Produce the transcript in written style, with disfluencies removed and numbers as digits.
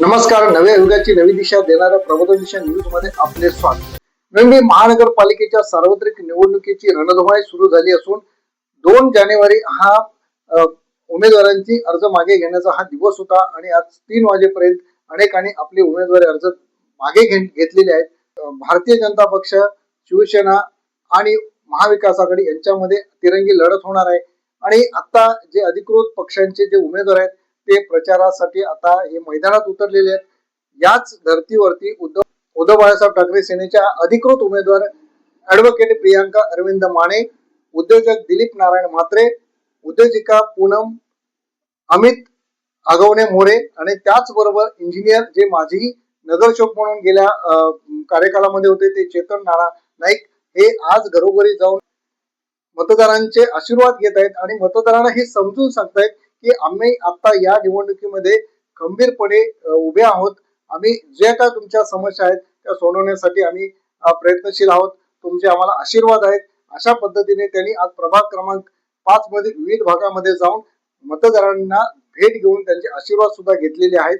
नमस्कार. नव्या युगाची नवी दिशा देणाऱ्या प्रबोधन दिशा न्यूज मध्ये आपले स्वागत. नवी महानगरपालिकेच्या सार्वत्रिक निवडणुकीची रणधुमाळी सुरू झाली असून 2 जानेवारी हा उमेदवारांची अर्ज मागे घेण्याचा हा दिवस होता आणि आज 3 वाजेपर्यंत अनेकांनी आपले उमेदवारी अर्ज मागे घेतलेले आहेत. भारतीय जनता पक्ष, शिवसेना आणि महाविकास आघाडी यांच्यामध्ये तिरंगी लढत होणार आहे आणि आता जे अधिकृत पक्षांचे जे उमेदवार आहेत ते प्रचारासाठी आता हे मैदानात उतरलेले आहेत. याच धर्तीवरती उद्धव बाळासाहेब ठाकरे सेनेच्या अधिकृत उमेदवार ऍडव्होकेट प्रियांका अरविंद माने, उद्योजक दिलीप नारायण म्हात्रे, उद्योजिका पूनम अमित आगवणे मोरे आणि त्याचबरोबर इंजिनियर जे माजी नगरसेवक म्हणून गेल्या कार्यकालामध्ये होते ते चेतन नाईक हे आज घरोघरी जाऊन मतदारांचे आशीर्वाद घेत आहेत आणि मतदारांना हे समजून सांगतायत की आम्ही आता या निवडणुकीमध्ये खंबीरपणे उभे आहोत. आम्ही ज्या काय तुमच्या समस्या आहेत त्या सोडवण्यासाठी आम्ही प्रयत्नशील आहोत. तुमचे आम्हाला आशीर्वाद आहेत. अशा पद्धतीने त्यांनी आज प्रभाग क्रमांक 5 मध्ये विविध भागामध्ये जाऊन मतदारांना भेट घेऊन त्यांचे आशीर्वाद सुद्धा घेतलेले आहेत.